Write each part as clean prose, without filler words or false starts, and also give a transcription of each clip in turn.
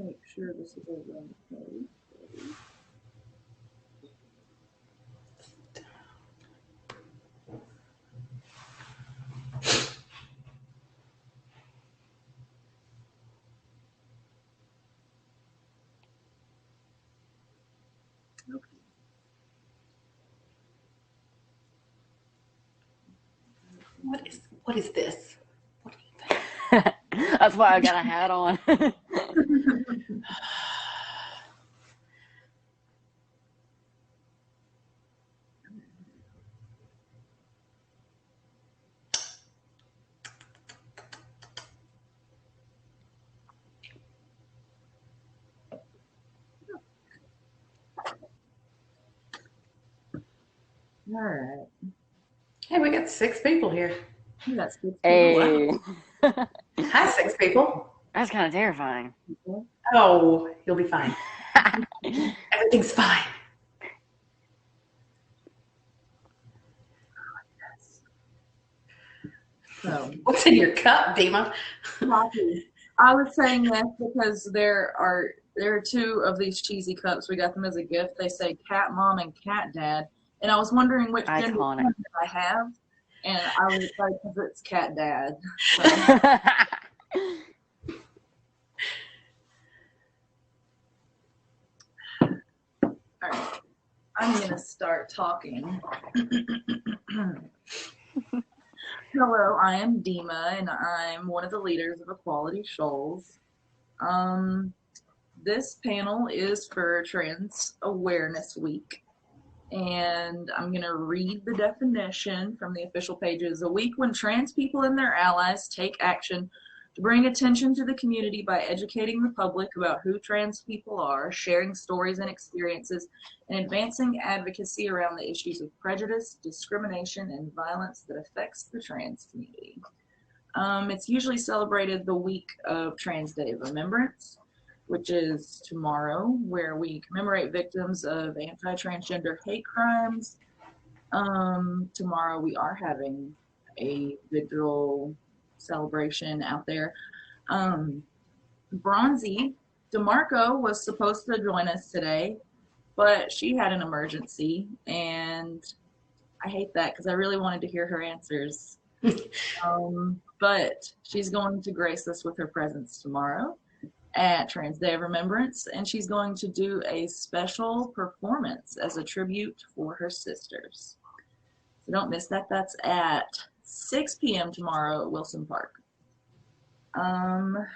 make sure this is over on the page. What is this? That's why I got a hat on. All right. Hey, we got 6 people here. That's good. Hey. Wow. Hi, 6 people. That's kind of terrifying. Oh, you'll be fine. Everything's fine. So, what's in your cup, Dima? Coffee. I was saying that because there are 2 of these cheesy cups. We got them as a gift. They say Cat Mom and Cat Dad, and I was wondering which gender I have, and I was like, because it's Cat Dad. So. All right, I'm gonna start talking. Hello, I am Dima, and I'm one of the leaders of Equality Shoals. This panel is for Trans Awareness Week, and I'm going to read the definition from the official pages. A week when trans people and their allies take action to bring attention to the community by educating the public about who trans people are, sharing stories and experiences, and advancing advocacy around the issues of prejudice, discrimination, and violence that affects the trans community. It's usually celebrated the week of Trans Day of Remembrance, which is tomorrow, where we commemorate victims of anti-transgender hate crimes. Tomorrow we are having a digital celebration out there. Bronzy DeMarco was supposed to join us today, but she had an emergency, and I hate that because I really wanted to hear her answers. But she's going to grace us with her presence tomorrow at Trans Day of Remembrance, and she's going to do a special performance as a tribute for her sisters. So don't miss that. That's at 6 p.m. tomorrow at Wilson Park. What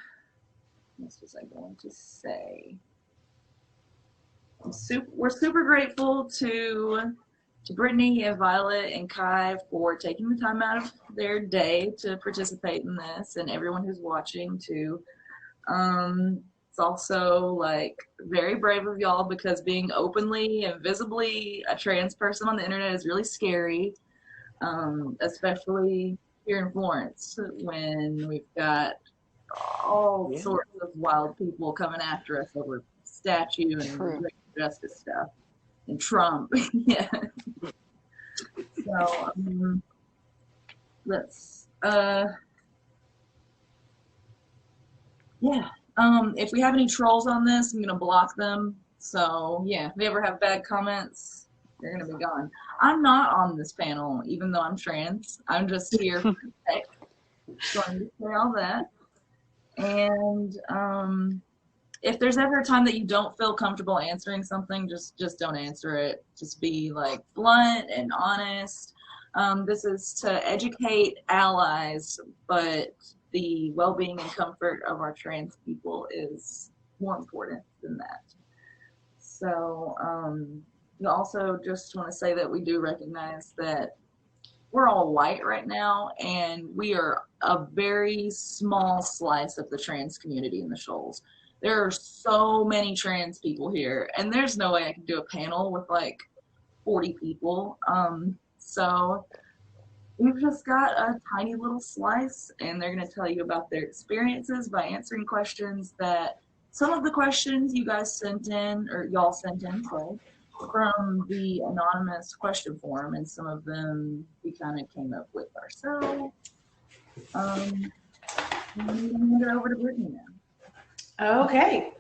was I going to say? We're super grateful to Brittany and Violet and Kai for taking the time out of their day to participate in this, and everyone who's watching too. It's also like very brave of y'all, because being openly and visibly a trans person on the internet is really scary, especially here in Florence when we've got all sorts of wild people coming after us over statue and justice stuff and Trump. Yeah. So let's if we have any trolls on this, I'm gonna block them. So yeah, if they ever have bad comments, they're gonna be gone. I'm not on this panel, even though I'm trans. I'm just here for tech. So I'm gonna say all that. And if there's ever a time that you don't feel comfortable answering something, just don't answer it. Just be like blunt and honest. This is to educate allies, but the well-being and comfort of our trans people is more important than that. So we also just want to say that we do recognize that we're all white right now, and we are a very small slice of the trans community in the Shoals. There are so many trans people here, and there's no way I can do a panel with like 40 people. So we've just got a tiny little slice, and they're going to tell you about their experiences by answering questions that some of the questions you guys sent in, or y'all sent in, sorry, from the anonymous question form, and some of them we kind of came up with ourselves. I'm going to hand it over to Brittany now. Okay.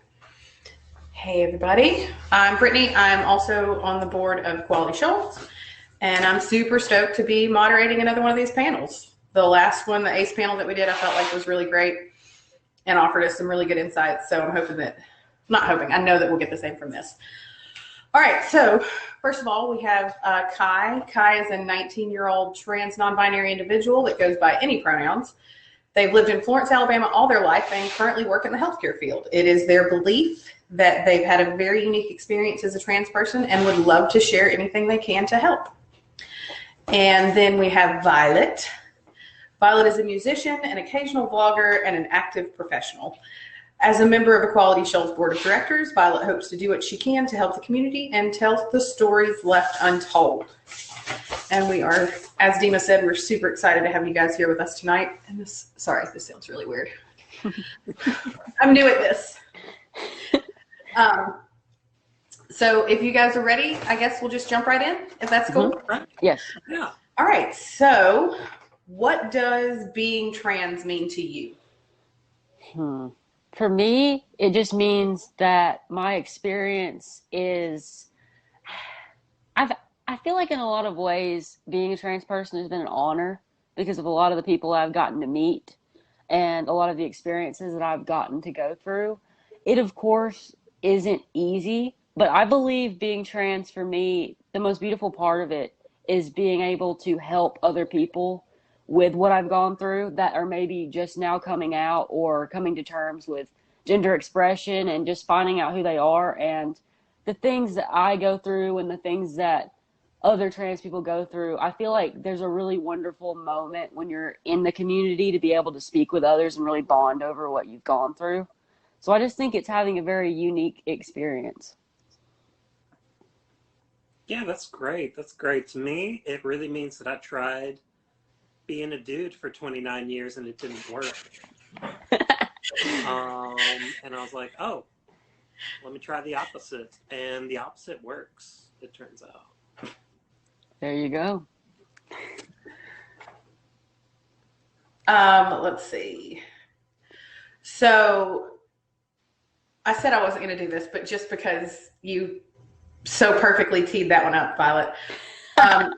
Hey everybody, I'm Brittany. I'm also on the board of Quality Shoals, and I'm super stoked to be moderating another one of these panels. The last one, the ACE panel that we did, I felt like was really great and offered us some really good insights. So I'm hoping that, not hoping, I know that we'll get the same from this. All right, so first of all, we have Kai. Kai is a 19-year-old trans non-binary individual that goes by any pronouns. They've lived in Florence, Alabama all their life and currently work in the healthcare field. It is their belief that they've had a very unique experience as a trans person and would love to share anything they can to help. And then we have Violet. Violet is a musician, an occasional vlogger, and an active professional. As a member of Equality Shoals Board of Directors, Violet hopes to do what she can to help the community and tell the stories left untold. And we are, as Dima said, we're super excited to have you guys here with us tonight. And this sounds really weird. I'm new at this. So if you guys are ready, I guess we'll just jump right in, if that's cool. Mm-hmm. Yes. Yeah. All right. So what does being trans mean to you? For me, it just means that my experience is, I feel like in a lot of ways, being a trans person has been an honor because of a lot of the people I've gotten to meet and a lot of the experiences that I've gotten to go through. It, of course, isn't easy, but I believe being trans for me, the most beautiful part of it is being able to help other people with what I've gone through that are maybe just now coming out or coming to terms with gender expression and just finding out who they are. And the things that I go through and the things that other trans people go through, I feel like there's a really wonderful moment when you're in the community to be able to speak with others and really bond over what you've gone through. So I just think it's having a very unique experience. Yeah, that's great. That's great. To me, it really means that I tried being a dude for 29 years and it didn't work. And I was like, oh, let me try the opposite. And the opposite works, it turns out. There you go. Let's see. So I said I wasn't going to do this, but just because you so perfectly teed that one up, Violet,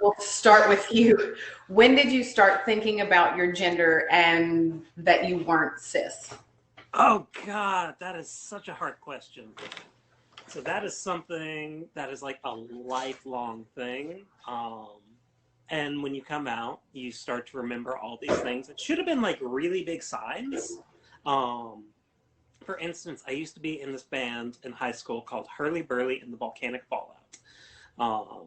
we'll start with you. When did you start thinking about your gender and that you weren't cis? Oh, God, that is such a hard question. So that is something that is like a lifelong thing. And when you come out, you start to remember all these things. It should have been like really big signs. For instance, I used to be in this band in high school called Hurly Burly and the Volcanic Fallout.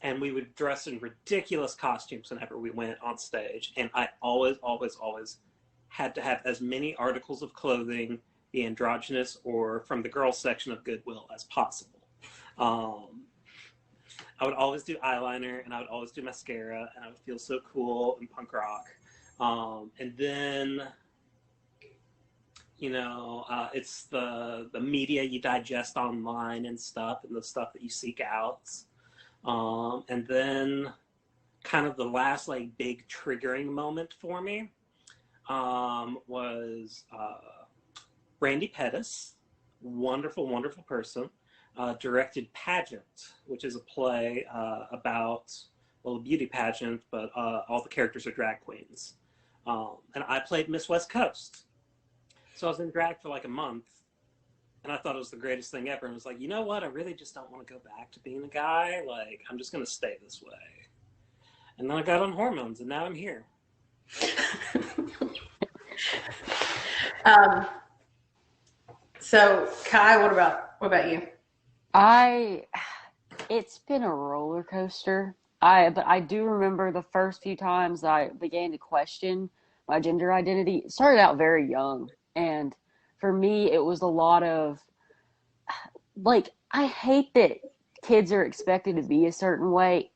And we would dress in ridiculous costumes whenever we went on stage. And I always had to have as many articles of clothing, the androgynous or from the girls section of Goodwill, as possible. I would always do eyeliner and I would always do mascara and I would feel so cool and punk rock. And then, you know, it's the media you digest online and stuff and the stuff that you seek out. And then kind of the last like big triggering moment for me was Randy Pettis, wonderful, wonderful person, directed Pageant, which is a play about, well, a beauty pageant, but all the characters are drag queens. And I played Miss West Coast. So I was in drag for like a month, and I thought it was the greatest thing ever. And I was like, you know what? I really just don't want to go back to being a guy. Like, I'm just going to stay this way. And then I got on hormones, and now I'm here. So Kai, what about you? It's been a roller coaster. But I do remember the first few times I began to question my gender identity. It started out very young. And for me, it was a lot of, like, I hate that kids are expected to be a certain way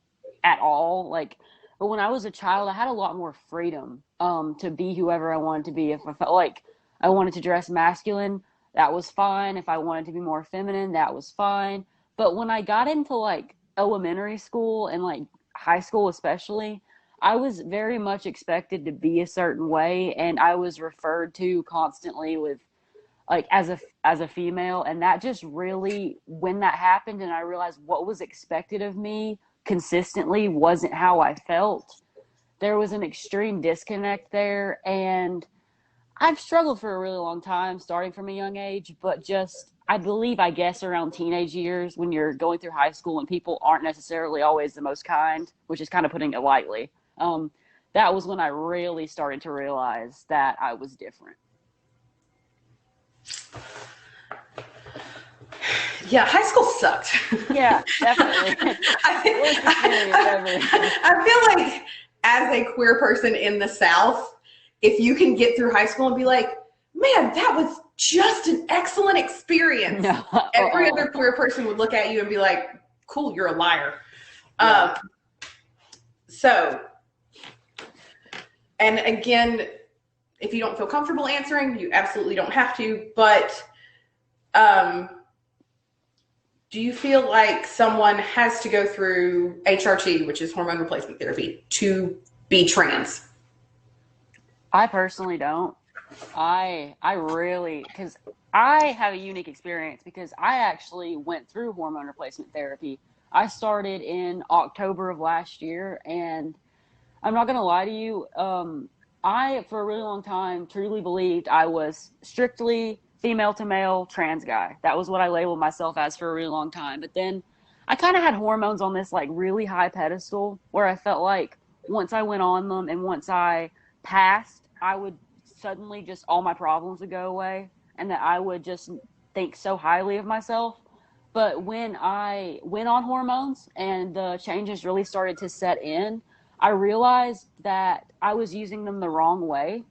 at all. Like, but when I was a child, I had a lot more freedom to be whoever I wanted to be. If I felt like I wanted to dress masculine, that was fine. If I wanted to be more feminine, that was fine. But when I got into like elementary school and like high school especially, I was very much expected to be a certain way, and I was referred to constantly with like as a female, and that just really, when that happened and I realized what was expected of me consistently wasn't how I felt, there was an extreme disconnect there. And I've struggled for a really long time, starting from a young age, but just, I believe, I guess, around teenage years when you're going through high school and people aren't necessarily always the most kind, which is kind of putting it lightly. That was when I really started to realize that I was different. Yeah, high school sucked. Yeah, definitely. I feel like as a queer person in the South, if you can get through high school and be like, man, that was just an excellent experience. No. Every other queer person would look at you and be like, cool, you're a liar. Yeah. So, and again, if you don't feel comfortable answering, you absolutely don't have to, but do you feel like someone has to go through HRT, which is hormone replacement therapy, to be trans? I personally don't. I really, because I have a unique experience because I actually went through hormone replacement therapy. I started in October of last year, and I'm not going to lie to you. I, for a really long time, truly believed I was strictly female to male trans guy. That was what I labeled myself as for a really long time. But then I kind of had hormones on this like really high pedestal where I felt like once I went on them and once I passed, I would suddenly just, all my problems would go away and that I would just think so highly of myself. But when I went on hormones and the changes really started to set in, I realized that I was using them the wrong way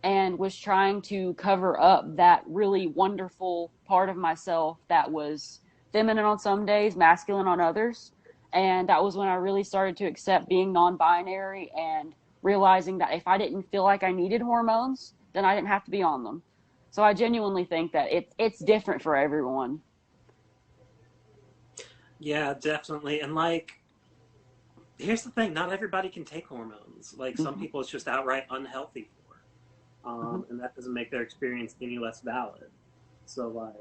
and was trying to cover up that really wonderful part of myself that was feminine on some days, masculine on others. And that was when I really started to accept being non-binary and realizing that if I didn't feel like I needed hormones, then I didn't have to be on them. So I genuinely think that it's different for everyone. Yeah, definitely. And like, here's the thing, not everybody can take hormones. Like some people it's just outright unhealthy for. And that doesn't make their experience any less valid. So like,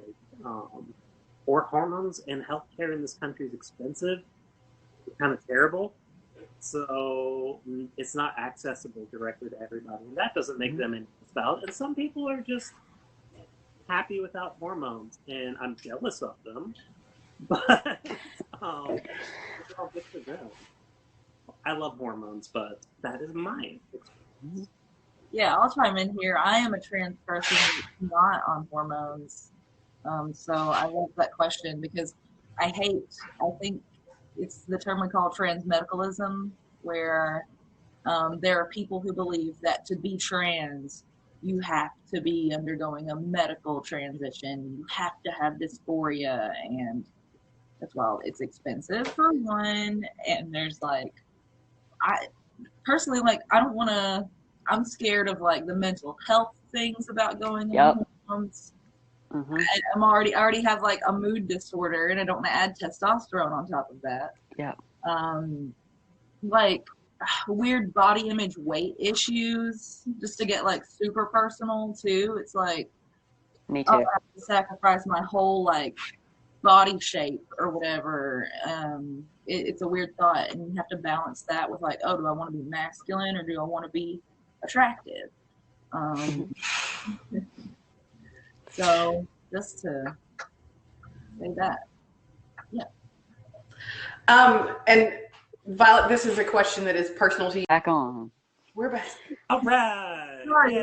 or hormones and healthcare in this country is expensive. It's kind of terrible. So it's not accessible directly to everybody. And that doesn't make them any less valid. And some people are just happy without hormones. And I'm jealous of them. But it's all good for them. I love hormones, but that is mine. Yeah, I'll chime in here. I am a trans person not on hormones. So I love that question because I think it's the term we call trans medicalism, where there are people who believe that to be trans, you have to be undergoing a medical transition. You have to have dysphoria, and that's why it's expensive for one. And there's like, I personally, like, I don't want to, I'm scared of like the mental health things about going on hormones. I already have like a mood disorder, and I don't want to add testosterone on top of that. Yeah. Like weird body image, weight issues, just to get like super personal too. It's like, me too. I have to sacrifice my whole like body shape or whatever. It's a weird thought, and you have to balance that with like, oh, do I want to be masculine or do I want to be attractive? So just to say that, yeah. And Violet, this is a question that is personal to you. Back on. We're back. All right. Sorry,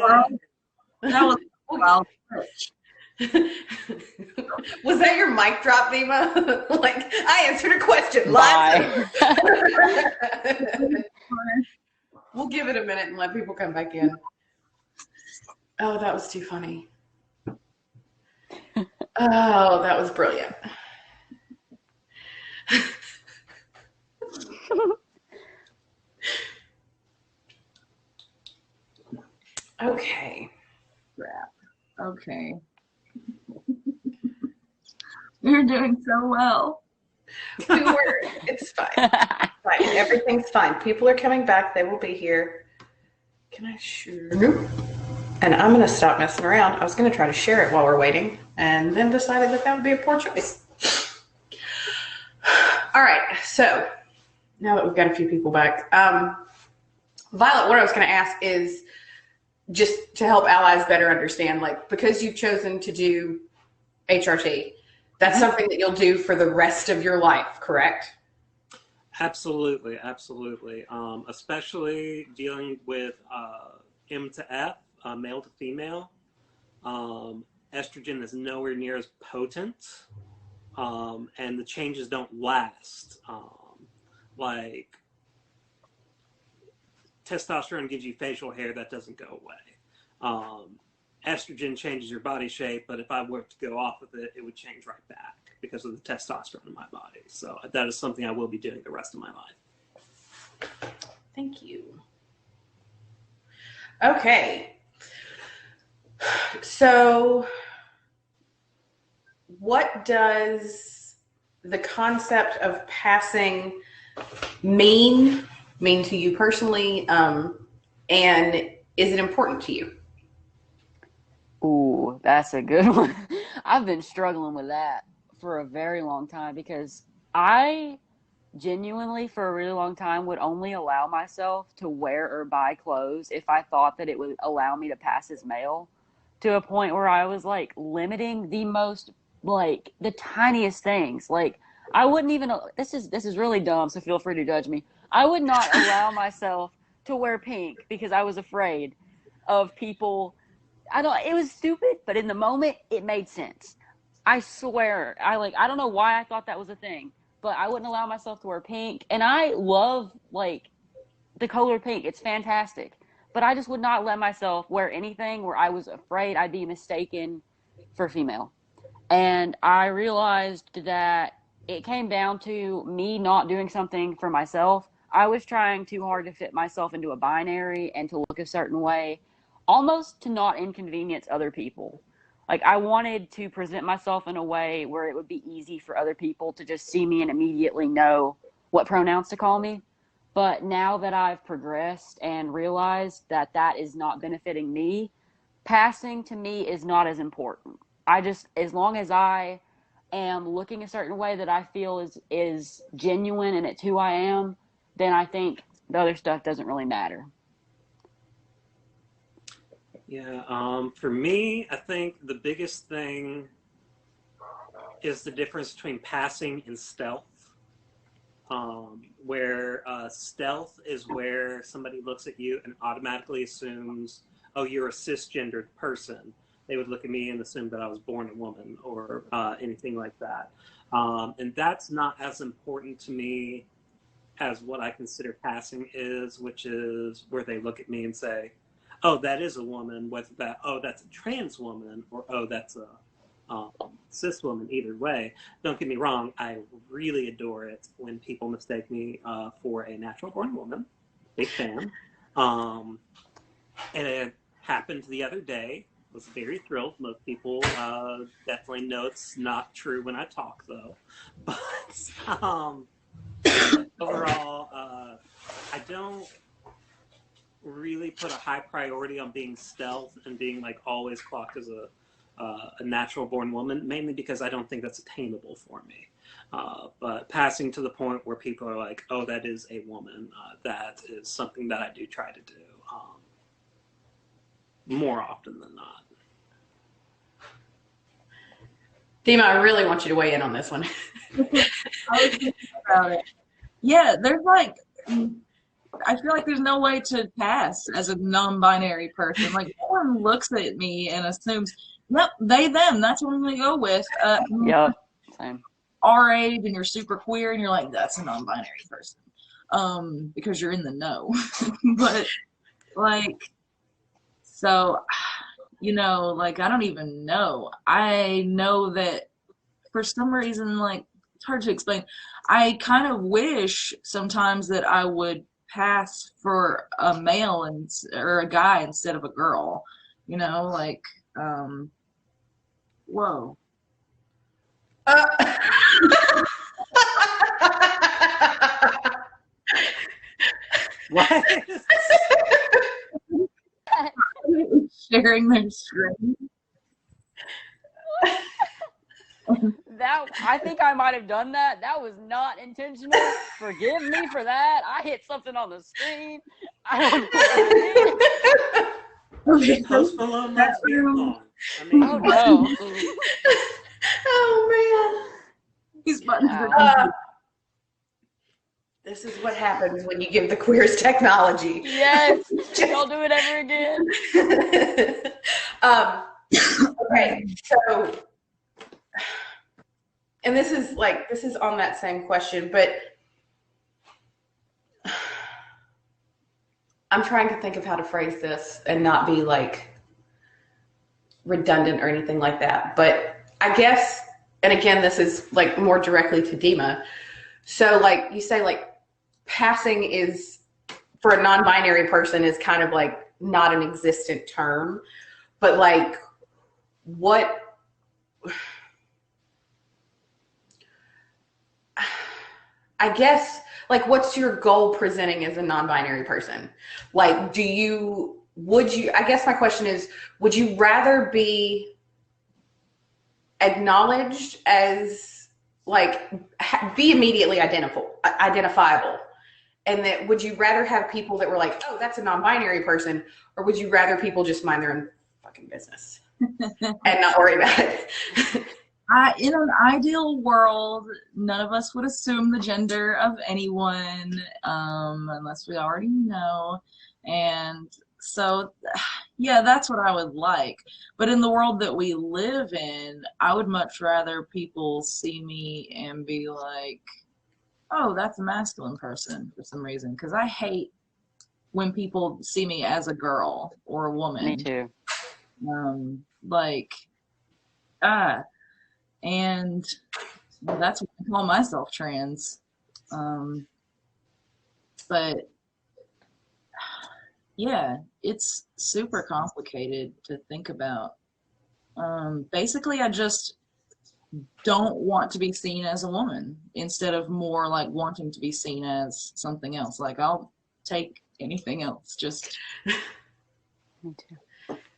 that was wild. Was that your mic drop, Nima? Like, I answered a question live. We'll give it a minute and let people come back in. Oh, that was too funny. Oh, that was brilliant. Okay. Crap. Okay. You're doing so well. It's fine. Fine. Everything's fine. People are coming back. They will be here. Can I shoot? And I'm going to stop messing around. I was going to try to share it while we're waiting and then decided that that would be a poor choice. All right. So now that we've got a few people back, Violet, what I was going to ask is just to help allies better understand, like, because you've chosen to do HRT, that's something that you'll do for the rest of your life, correct? Absolutely, absolutely. Especially dealing with M to F, male to female. Estrogen is nowhere near as potent, and the changes don't last. Like testosterone gives you facial hair that doesn't go away. Estrogen changes your body shape, but if I were to go off with it, it would change right back because of the testosterone in my body. So that is something I will be doing the rest of my life. Thank you. Okay. So what does the concept of passing mean to you personally? And is it important to you? Ooh, that's a good one. I've been struggling with that for a very long time because I genuinely, for a really long time, would only allow myself to wear or buy clothes if I thought that it would allow me to pass as male, to a point where I was like limiting the most, like the tiniest things. Like I wouldn't even, this is really dumb, so feel free to judge me. I would not allow myself to wear pink because I was afraid of people. It was stupid, but in the moment it made sense. I swear, I don't know why I thought that was a thing, but I wouldn't allow myself to wear pink. And I love like the color pink. It's fantastic. But I just would not let myself wear anything where I was afraid I'd be mistaken for female. And I realized that it came down to me not doing something for myself. I was trying too hard to fit myself into a binary and to look a certain way, almost to not inconvenience other people. Like I wanted to present myself in a way where it would be easy for other people to just see me and immediately know what pronouns to call me. But now that I've progressed and realized that that is not benefiting me, passing to me is not as important. As long as I am looking a certain way that I feel is genuine and it's who I am, then I think the other stuff doesn't really matter. Yeah, for me, I think the biggest thing is the difference between passing and stealth. Where stealth is where somebody looks at you and automatically assumes, oh, you're a cisgendered person. They would look at me and assume that I was born a woman or anything like that. And that's not as important to me as what I consider passing is, which is where they look at me and say, oh, that is a woman, whether that, oh, that's a trans woman, or oh, that's a cis woman. Either way, don't get me wrong, I really adore it when people mistake me for a natural born woman. Big fan. And it happened the other day. Was very thrilled. Most people definitely know it's not true when I talk, though. But overall, I don't really put a high priority on being stealth and being like always clocked as a natural born woman, mainly because I don't think that's attainable for me. But passing to the point where people are like, oh, that is a woman, that is something that I do try to do more often than not. Dima, I really want you to weigh in on this one. I was thinking about it. Yeah, there's like, I feel like there's no way to pass as a non-binary person. Like, no one looks at me and assumes, yep, they, them, that's what I'm going to go with. Yep, same. Our age and you're super queer and you're like, that's a non-binary person. Because you're in the know. But, like, so, you know, like, I don't even know. I know that for some reason, like, it's hard to explain. I kind of wish sometimes that I would pass for a male or a guy instead of a girl. You know, like, whoa. What? sharing their screen. That I think I might have done that. That was not intentional. Forgive me for that. I hit something on the screen. I don't know what I did. Okay, Post Malone loves beer room. pong. I mean, Oh no. Oh These buttons are man. This is what happens when you give the queers technology. Yes. Don't do it ever again. Okay, so, and this is on that same question, but I'm trying to think of how to phrase this and not be like redundant or anything like that. But I guess, and again, this is like more directly to Dima. So like you say, like passing is for a non-binary person is kind of like not an existent term, but like what, I guess, like, what's your goal presenting as a non-binary person? Like, I guess my question is, would you rather be acknowledged as, like, be immediately identifiable? And that, would you rather have people that were like, oh, that's a non-binary person, or would you rather people just mind their own fucking business and not worry about it? In an ideal world, none of us would assume the gender of anyone unless we already know. And so, yeah, that's what I would like. But in the world that we live in, I would much rather people see me and be like, oh, that's a masculine person for some reason. Because I hate when people see me as a girl or a woman. Me too. And that's what I call myself, trans. But yeah, it's super complicated to think about. Basically, I just don't want to be seen as a woman instead of more like wanting to be seen as something else. Like, I'll take anything else. Just. Me too.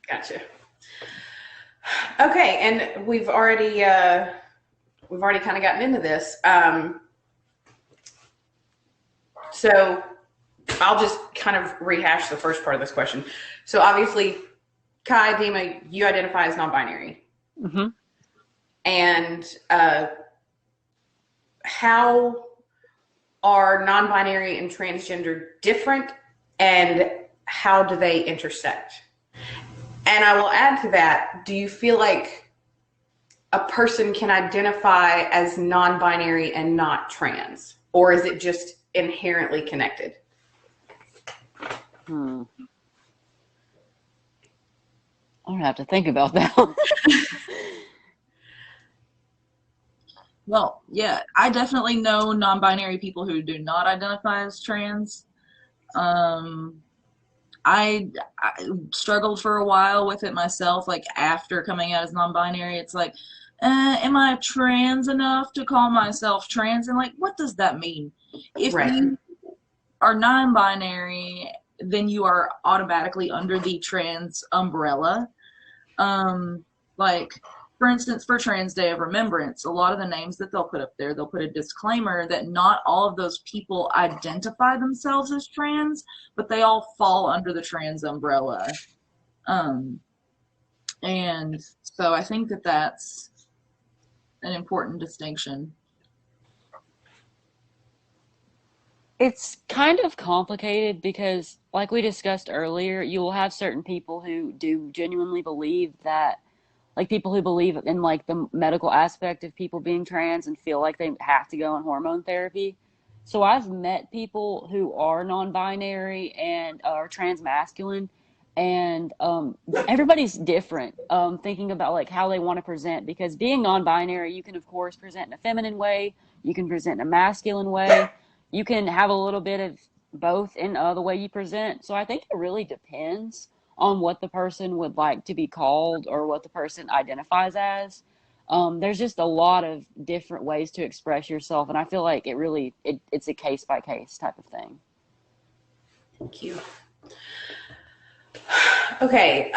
Gotcha. Okay, and we've already kind of gotten into this. So I'll just kind of rehash the first part of this question. So obviously, Kai, Dima, you identify as non-binary. Mm-hmm. And how are non-binary and transgender different, and how do they intersect? And I will add to that, do you feel like a person can identify as non-binary and not trans? Or is it just inherently connected? I'm gonna have to think about that one. Well, yeah, I definitely know non-binary people who do not identify as trans. I struggled for a while with it myself, like after coming out as non-binary. It's like, am I trans enough to call myself trans? And like, what does that mean? If Right. you are non-binary, then you are automatically under the trans umbrella. Like, for instance, for Trans Day of Remembrance, a lot of the names that they'll put up there, they'll put a disclaimer that not all of those people identify themselves as trans, but they all fall under the trans umbrella. And so I think that that's an important distinction. It's kind of complicated because, like we discussed earlier, you will have certain people who do genuinely believe that, like people who believe in like the medical aspect of people being trans and feel like they have to go on hormone therapy. So I've met people who are non-binary and are trans-masculine, and everybody's different, thinking about like how they want to present, because being non-binary, you can of course present in a feminine way, you can present in a masculine way, you can have a little bit of both in the way you present. So I think it really depends on what the person would like to be called or what the person identifies as. There's just a lot of different ways to express yourself, and I feel like it's a case by case type of thing. Thank you. Okay.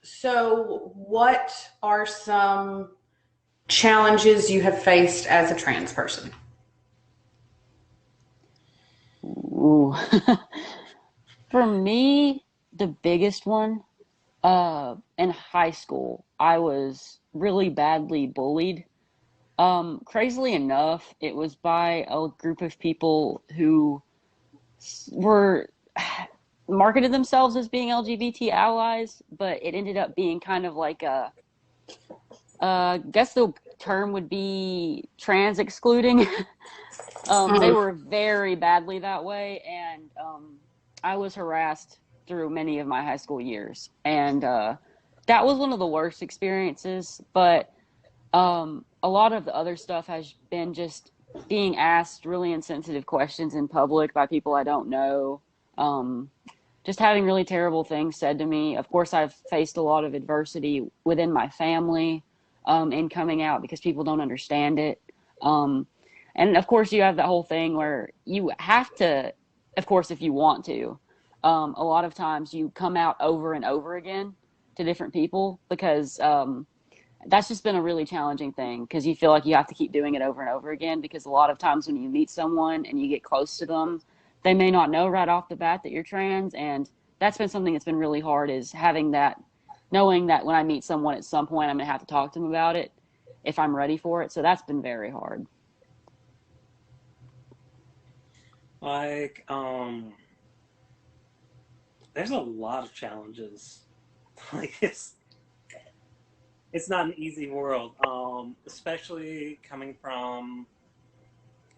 So what are some challenges you have faced as a trans person? Ooh. For me, the biggest one, in high school, I was really badly bullied. Crazily enough, it was by a group of people who were marketed themselves as being LGBT allies, but it ended up being kind of like I guess the term would be trans excluding. They Mhm. were very badly that way, and I was harassed through many of my high school years, and that was one of the worst experiences. But a lot of the other stuff has been just being asked really insensitive questions in public by people I don't know. Um, just having really terrible things said to me. Of course, I've faced a lot of adversity within my family in coming out because people don't understand it. Um, and of course, you have that whole thing where you have to, of course, if you want to, a lot of times you come out over and over again to different people because that's just been a really challenging thing because you feel like you have to keep doing it over and over again because a lot of times when you meet someone and you get close to them, they may not know right off the bat that you're trans, and that's been something that's been really hard is having that, knowing that when I meet someone at some point I'm going to have to talk to them about it if I'm ready for it. So that's been very hard. Like, there's a lot of challenges. Like it's not an easy world. Especially coming from,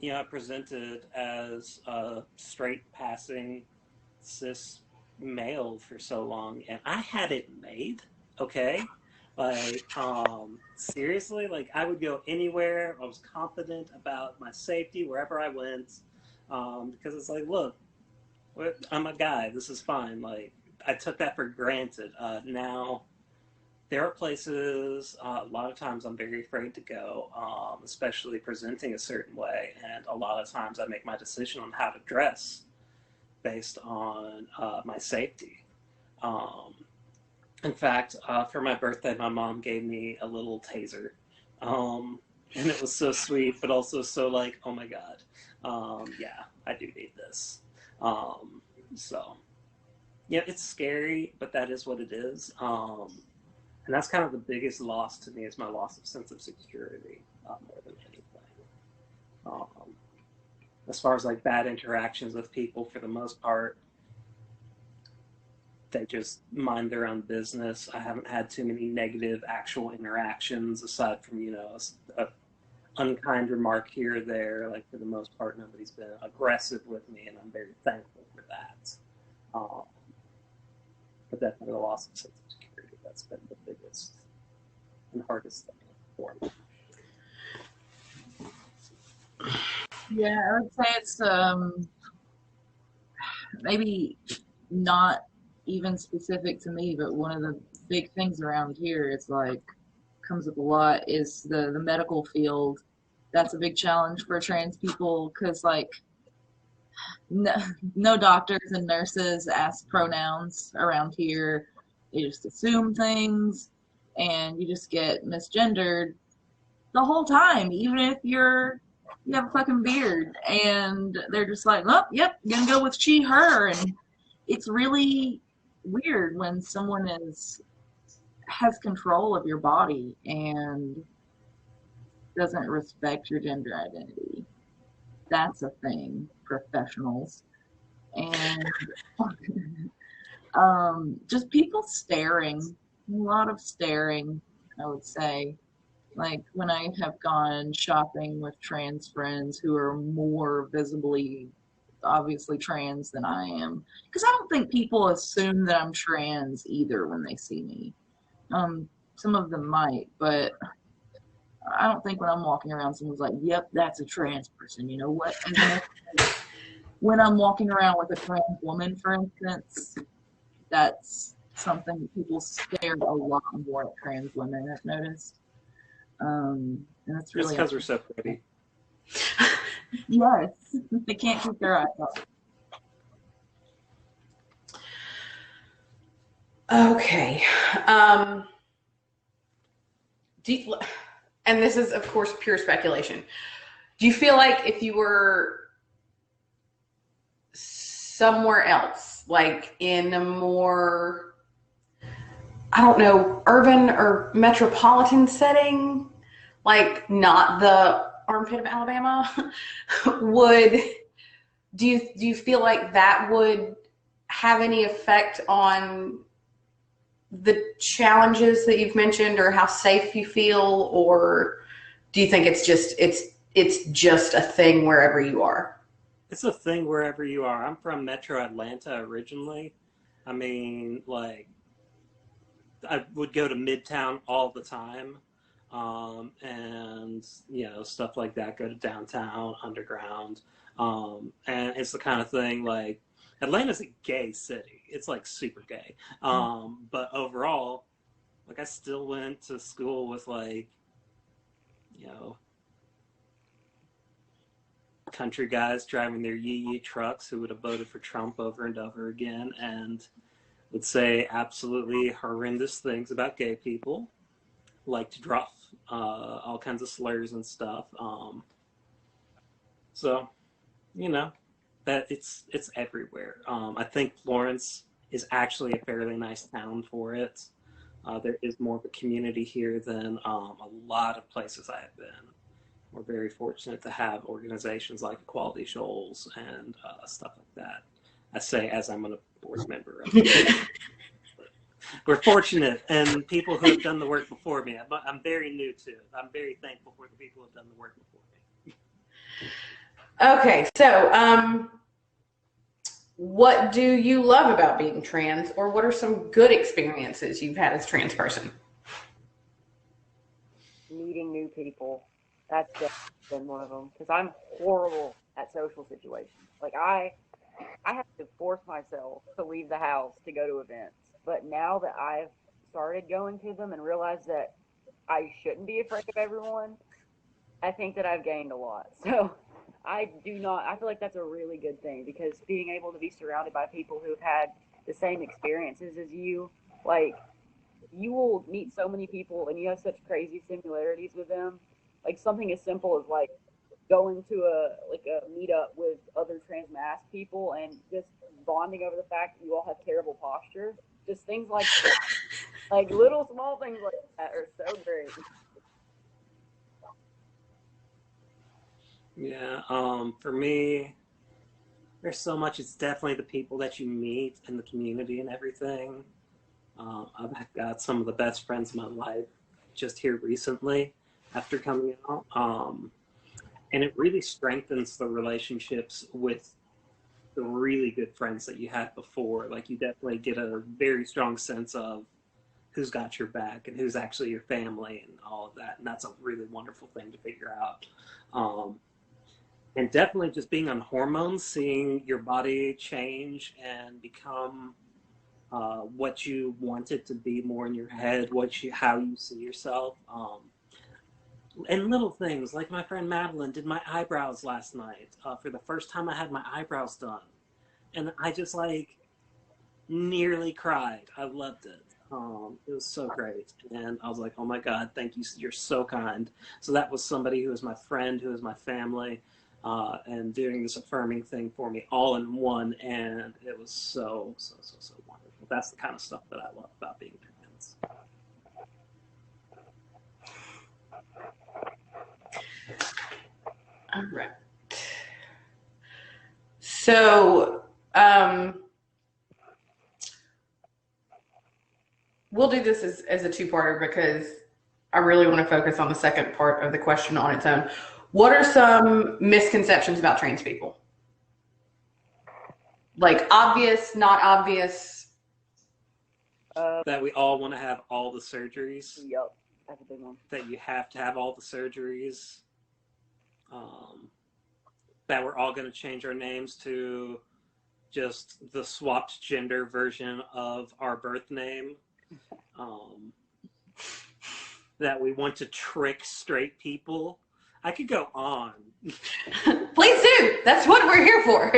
I presented as a straight passing cis male for so long, and I had it made. Okay, like seriously, like I would go anywhere. I was confident about my safety wherever I went, because it's like, look, I'm a guy. This is fine. Like I took that for granted. Now there are places, a lot of times I'm very afraid to go, especially presenting a certain way. And a lot of times I make my decision on how to dress based on my safety. Um, in fact, for my birthday, my mom gave me a little taser. Um, and it was so sweet, but also so like, oh my God, yeah, I do need this. Um, so, yeah, it's scary, but that is what it is. And that's kind of the biggest loss to me is my loss of sense of security more than anything. Um, as far as like bad interactions with people, for the most part, they just mind their own business. I haven't had too many negative actual interactions aside from, a unkind remark here or there. Like for the most part, nobody's been aggressive with me, and I'm very thankful for that. Um, but definitely the loss of sense of security, that's been the biggest and hardest thing for me. Yeah, I would say it's maybe not even specific to me, but one of the big things around here is like comes up a lot is the medical field. That's a big challenge for trans people because like no, no doctors and nurses ask pronouns around here. They just assume things, and you just get misgendered the whole time, even if you have a fucking beard, and they're just like, oh, yep, gonna go with she, her, and it's really weird when someone has control of your body and doesn't respect your gender identity. That's a thing, professionals, and just people staring, a lot of staring, I would say. Like when I have gone shopping with trans friends who are more visibly, obviously trans than I am, because I don't think people assume that I'm trans either when they see me. Some of them might, but I don't think when I'm walking around, someone's like, "Yep, that's a trans person." You know what? When I'm walking around with a trans woman, for instance, that's something that people stare a lot more at trans women. I've noticed. And that's It's really because we're so pretty. yes, they can't keep their eyes off. Okay. And this is, of course, pure speculation. Do you feel like if you were somewhere else, like in a more, I don't know, urban or metropolitan setting, like not the armpit of Alabama, do you feel like that would have any effect on the challenges that you've mentioned, or how safe you feel, or do you think it's just a thing wherever you are? It's a thing wherever you are. I'm from Metro Atlanta originally. I mean, like, I would go to Midtown all the time, and stuff like that. Go to downtown, underground, and it's the kind of thing like Atlanta's a gay city. It's like super gay, but overall, like I still went to school with like, you know, country guys driving their yee trucks who would have voted for Trump over and over again, and would say absolutely horrendous things about gay people, like to drop all kinds of slurs and stuff. So, that it's everywhere. I think Florence is actually a fairly nice town for it. There is more of a community here than a lot of places I have been. We're very fortunate to have organizations like Equality Shoals and stuff like that. I say as I'm a board member of it. We're fortunate, and people who have done the work before me. I'm very new to it. I'm very thankful for the people who have done the work before me. Okay, so what do you love about being trans, or what are some good experiences you've had as a trans person? Meeting new people. That's just been one of them, because I'm horrible at social situations. Like I have to force myself to leave the house to go to events. But now that I've started going to them and realized that I shouldn't be afraid of everyone, I think that I've gained a lot. So I feel like that's a really good thing, because being able to be surrounded by people who've had the same experiences as you, like, you will meet so many people and you have such crazy similarities with them. Like something as simple as like going to a meetup with other trans mass people and just bonding over the fact that you all have terrible posture. Just things like that. Like little small things like that are so great. Yeah, for me, there's so much. It's definitely the people that you meet in the community and everything. I've got some of the best friends in my life just here recently after coming out. And it really strengthens the relationships with the really good friends that you had before. Like you definitely get a very strong sense of who's got your back and who's actually your family and all of that. And that's a really wonderful thing to figure out. And definitely just being on hormones, seeing your body change and become what you want it to be more in your head, how you see yourself. And little things like my friend Madeline did my eyebrows last night. For the first time I had my eyebrows done. And I just like nearly cried. I loved it. It was so great. And I was like, oh my God, thank you. You're so kind. So that was somebody who is my friend, who is my family, and doing this affirming thing for me all in one. And it was so wonderful. That's the kind of stuff that I love about being trans. All right. So, we'll do this as a two-parter because I really want to focus on the second part of the question on its own. What are some misconceptions about trans people? Like obvious, not obvious? That we all want to have all the surgeries. Yep, that's a big one. That you have to have all the surgeries. That we're all going to change our names to just the swapped gender version of our birth name. That we want to trick straight people. I could go on. Please do. That's what we're here for.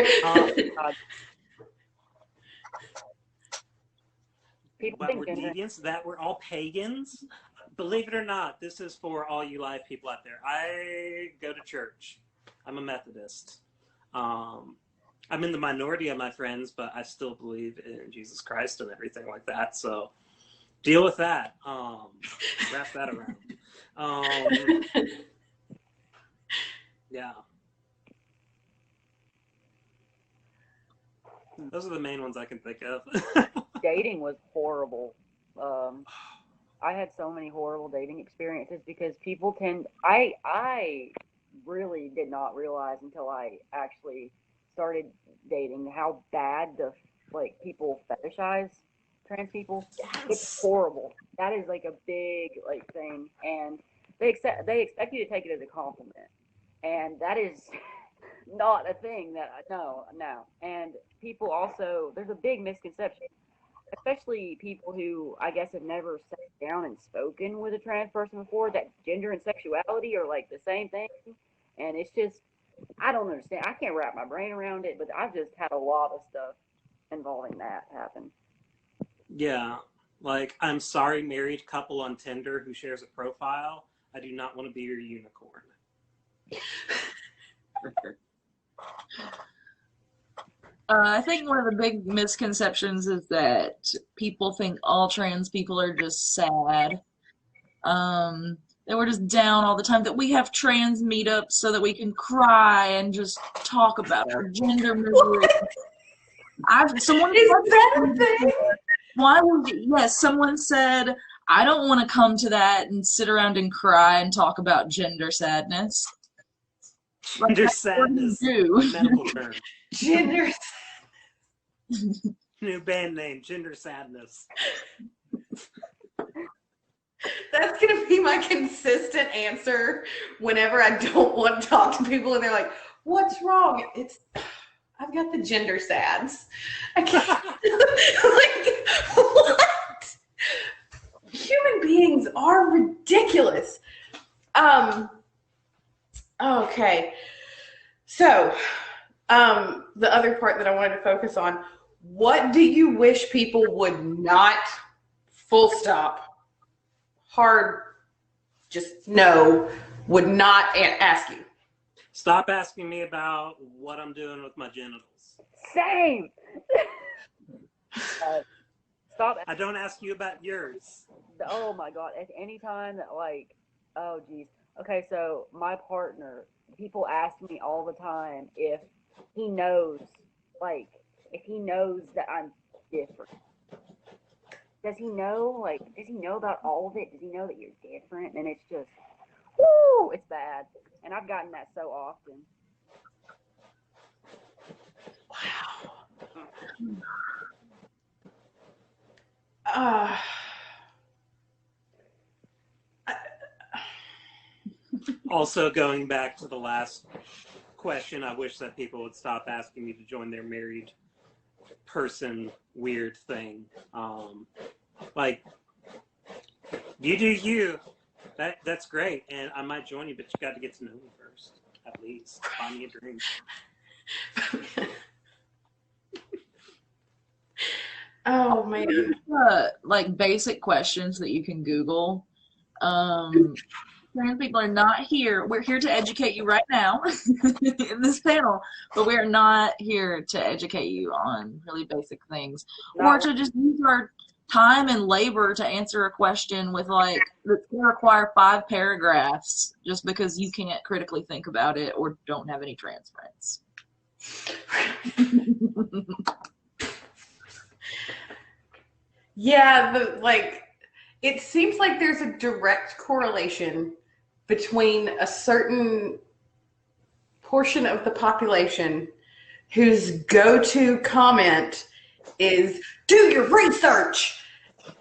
People that think we're gender. deviants, that we're all pagans. Believe it or not, this is for all you live people out there. I go to church. I'm a Methodist. I'm in the minority of my friends, but I still believe in Jesus Christ and everything like that. So deal with that. Wrap that around. Yeah. Those are the main ones I can think of. Dating was horrible. I had so many horrible dating experiences because people tend. I really did not realize until I actually started dating how bad people fetishize trans people. It's horrible. That is like a big thing, and they expect you to take it as a compliment, and that is not a thing that no. And people also, there's a big misconception, especially people who I guess have never sat down and spoken with a trans person before, that gender and sexuality are like the same thing. And it's just, I don't understand. I can't wrap my brain around it, but I've just had a lot of stuff involving that happen. Yeah. Like, I'm sorry, married couple on Tinder who shares a profile. I do not want to be your unicorn. I think one of the big misconceptions is that people think all trans people are just sad. That we're just down all the time, that we have trans meetups so that we can cry and just talk about our gender misery. Someone said, I don't want to come to that and sit around and cry and talk about gender sadness. Gender sadness. Medical term. Gender. New band name, Gender Sadness. That's going to be my consistent answer whenever I don't want to talk to people and they're like, what's wrong? I've got the gender sads. I can't. Like, what? Human beings are ridiculous. Okay. So, the other part that I wanted to focus on, what do you wish people would not, full stop, hard, just no, would not ask you? Stop asking me about what I'm doing with my genitals. Same. Stop. I don't ask you about yours. Oh my God. At any time that oh geez. Okay, so my partner, people ask me all the time if he knows, that I'm different. Does he know, does he know about all of it? Does he know that you're different? And it's just, whoo, it's bad. And I've gotten that so often. Wow. Also, going back to the last question, I wish that people would stop asking me to join their married person weird thing. You do you. That's great, and I might join you, but you got to get to know me first, at least. Buy me a drink. Oh man. Basic questions that you can Google. Trans people are not here. We're here to educate you right now in this panel, but we are not here to educate you on really basic things, or to just use our time and labor to answer a question with that's going to require 5 paragraphs just because you can't critically think about it or don't have any trans friends. Yeah, it seems like there's a direct correlation between a certain portion of the population whose go-to comment is, do your research,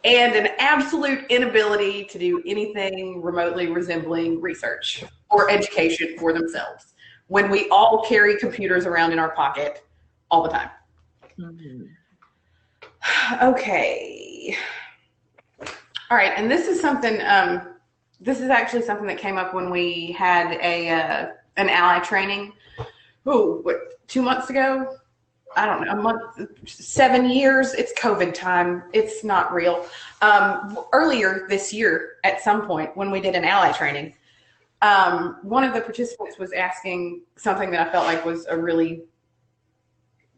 and an absolute inability to do anything remotely resembling research or education for themselves when we all carry computers around in our pocket all the time. Mm-hmm. Okay. All right, and this is something, this is actually something that came up when we had an ally training, 2 months ago? I don't know, a month, 7 years. It's COVID time. It's not real. Earlier this year, at some point, when we did an ally training, one of the participants was asking something that I felt like was a really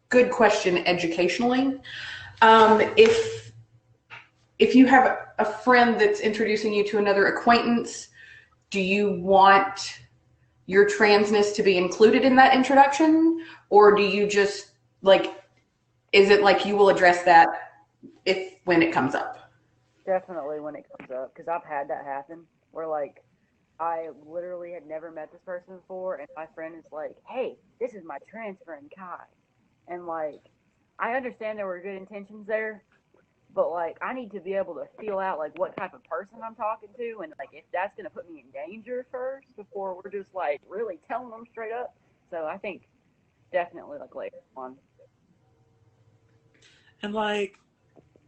good question educationally. If you have a friend that's introducing you to another acquaintance, do you want your transness to be included in that introduction? Or do you just is it like you will address that when it comes up? Definitely when it comes up, because I've had that happen where I literally had never met this person before, and my friend is like, hey, this is my trans friend Kai. And I understand there were good intentions there, but I need to be able to feel out what type of person I'm talking to, and if that's gonna put me in danger first before we're just really telling them straight up. So I think definitely later on. And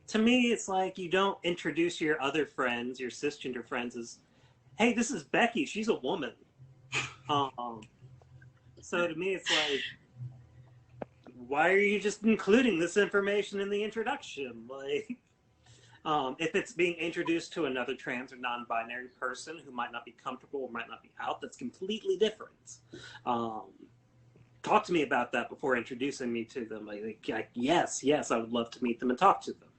to me, it's you don't introduce your other friends, your cisgender friends, as, hey, this is Becky, she's a woman. So to me, it's why are you just including this information in the introduction? If it's being introduced to another trans or non-binary person who might not be comfortable or might not be out, that's completely different. Talk to me about that before introducing me to them. Yes, I would love to meet them and talk to them.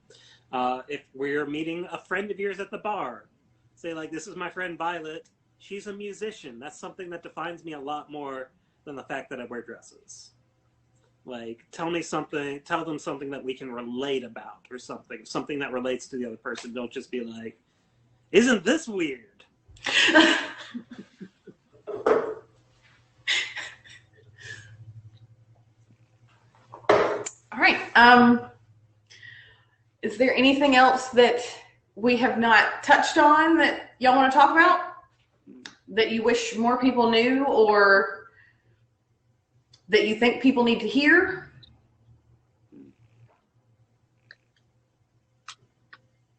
If we're meeting a friend of yours at the bar, say this is my friend Violet, she's a musician. That's something that defines me a lot more than the fact that I wear dresses. Tell them something that we can relate about, or something that relates to the other person. Don't just be isn't this weird? All right. Is there anything else that we have not touched on that y'all want to talk about that you wish more people knew, or that you think people need to hear?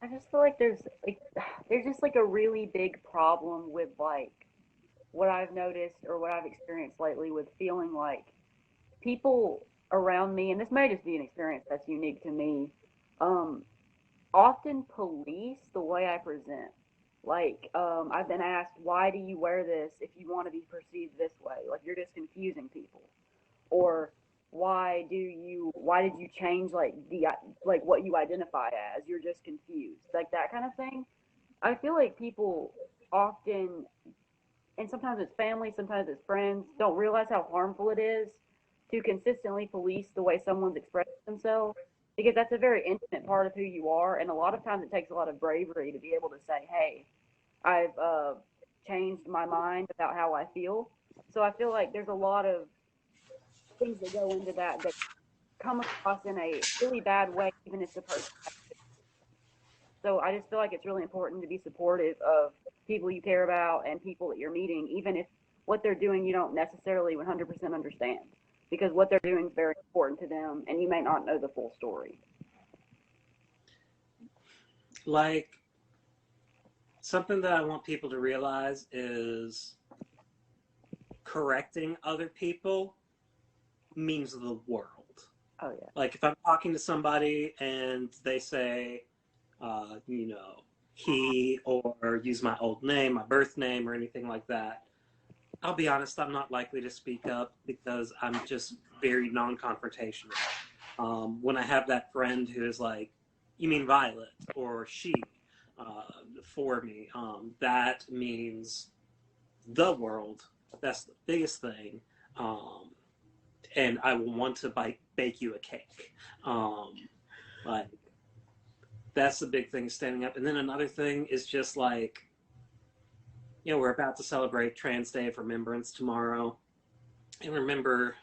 I just feel there's just a really big problem with what I've noticed or what I've experienced lately with feeling people around me, and this may just be an experience that's unique to me, often police the way I present. I've been asked, why do you wear this if you want to be perceived this way? You're just confusing people. Or why did you change what you identify as? You're just confused. That kind of thing. I feel people often, and sometimes it's family, sometimes it's friends, don't realize how harmful it is to consistently police the way someone's expressing themselves, because that's a very intimate part of who you are, and a lot of times it takes a lot of bravery to be able to say, hey, I've changed my mind about how I feel. So I feel there's a lot of things that go into that come across in a really bad way, even if the person. So I just feel it's really important to be supportive of people you care about and people that you're meeting, even if what they're doing you don't necessarily 100% understand, because what they're doing is very important to them, and you may not know the full story. Something that I want people to realize is correcting other people means the world. Oh yeah. If I'm talking to somebody and they say, he, or use my old name, my birth name, or anything like that, I'll be honest, I'm not likely to speak up because I'm just very non-confrontational. When I have that friend who is you mean Violet, or she, for me, that means the world. That's the biggest thing. And I will want to bake you a cake. That's the big thing, standing up. And then another thing is just we're about to celebrate Trans Day of Remembrance tomorrow. And remember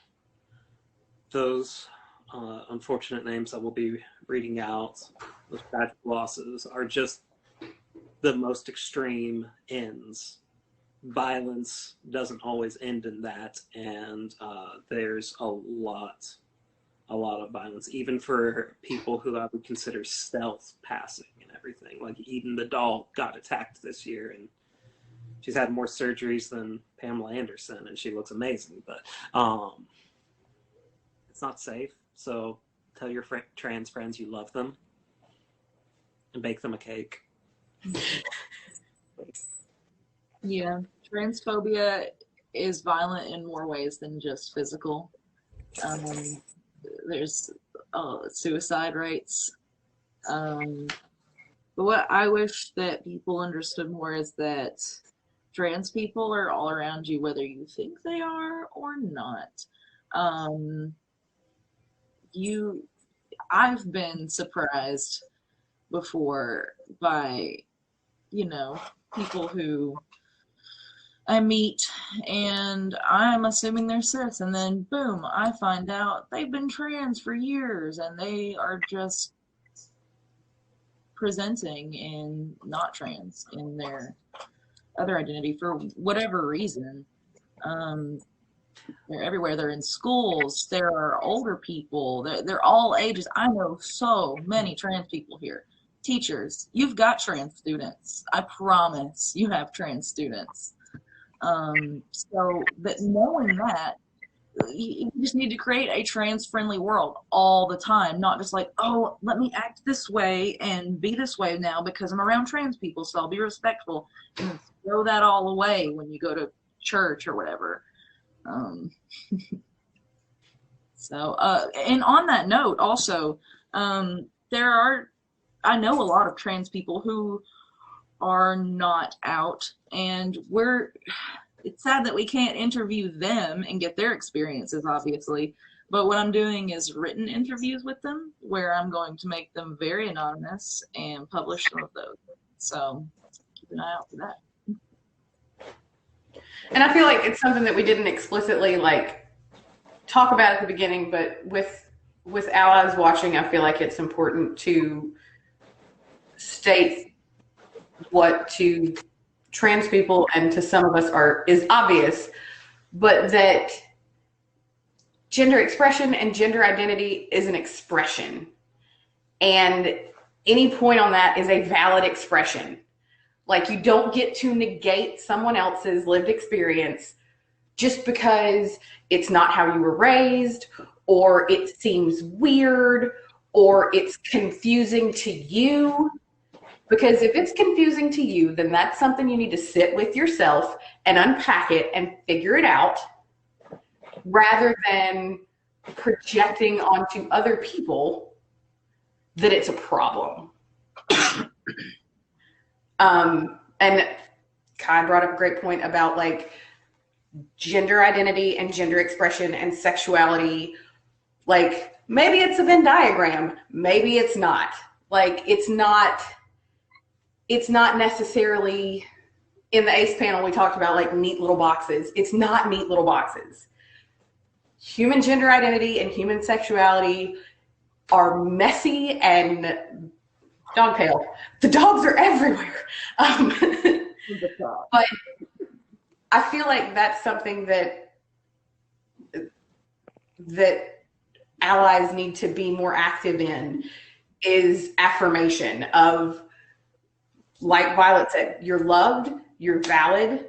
those unfortunate names that we'll be reading out. Those tragic losses are just the most extreme ends. Violence doesn't always end in that, and there's a lot of violence, even for people who I would consider stealth passing and everything. Eden the doll got attacked this year, and she's had more surgeries than Pamela Anderson, and she looks amazing. But it's not safe. So tell your trans friends you love them and bake them a cake. Yeah, transphobia is violent in more ways than just physical. There's suicide rates. But what I wish that people understood more is that trans people are all around you, whether you think they are or not. I've been surprised before by, people who I meet and I'm assuming they're cis, and then boom, I find out they've been trans for years and they are just presenting in not trans in their other identity for whatever reason. They're everywhere. They're in schools. There are older people. They're all ages. I know so many trans people here. Teachers, you've got trans students. I promise you have trans students. So that knowing that, you just need to create a trans-friendly world all the time, not just like, oh, let me act this way and be this way now because I'm around trans people, so I'll be respectful. And throw that all away when you go to church or whatever. And on that note, also, I know a lot of trans people who are not out, and it's sad that we can't interview them and get their experiences, obviously, but what I'm doing is written interviews with them where I'm going to make them very anonymous and publish some of those. So keep an eye out for that. And I feel like it's something that we didn't explicitly talk about at the beginning, but with allies watching, I feel like it's important to state what to trans people and to some of us is obvious, but that gender expression and gender identity is an expression, and any point on that is a valid expression. You don't get to negate someone else's lived experience just because it's not how you were raised, or it seems weird, or it's confusing to you. Because if it's confusing to you, then that's something you need to sit with yourself and unpack it and figure it out, rather than projecting onto other people that it's a problem. And Kai brought up a great point about gender identity and gender expression and sexuality. Maybe it's a Venn diagram, maybe it's not. It's not necessarily, in the ACE panel we talked about neat little boxes. It's not neat little boxes. Human gender identity and human sexuality are messy and dog tail. The dogs are everywhere. But I feel like that's something that allies need to be more active in, is affirmation of, like Violet said, you're loved, you're valid,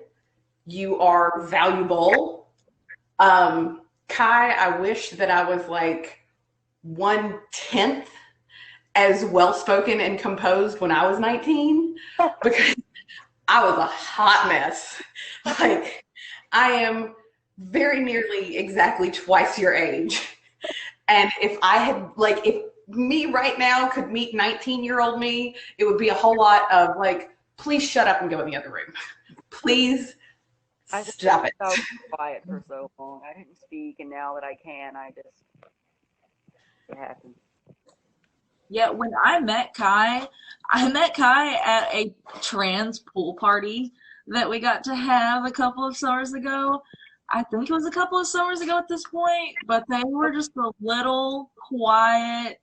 you are valuable. Kai, I wish that I was 1/10 as well-spoken and composed when I was 19, because I was a hot mess. I am very nearly exactly twice your age. And if I had, if me right now could meet 19-year-old me, it would be a whole lot of please shut up and go in the other room. Please stop it. I was quiet for so long. I didn't speak, and now that I can, it happens. Yeah, when I met Kai at a trans pool party that we got to have a couple of summers ago. I think it was a couple of summers ago at this point, but they were just a little quiet,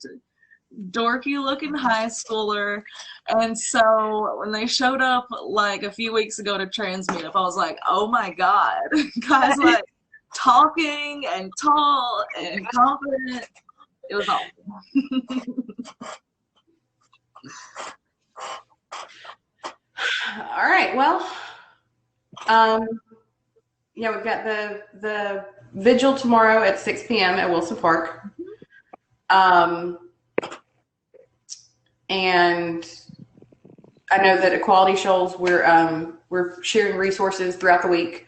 dorky looking high schooler. And so when they showed up a few weeks ago to trans meetup, I was like, oh my God. Guys talking and tall and confident. It was awesome. All right. Well, we've got the vigil tomorrow at 6 p.m. at Wilson Park. And I know that at Quality Shoals, we're sharing resources throughout the week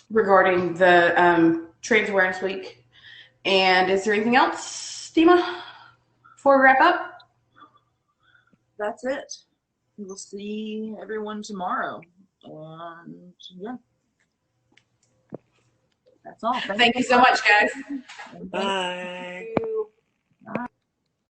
regarding the Trans Awareness Week. And is there anything else, Dima, before we wrap up? That's it. We'll see everyone tomorrow. And yeah. That's all. Thank you so much, guys. Thank Bye. you. Bye.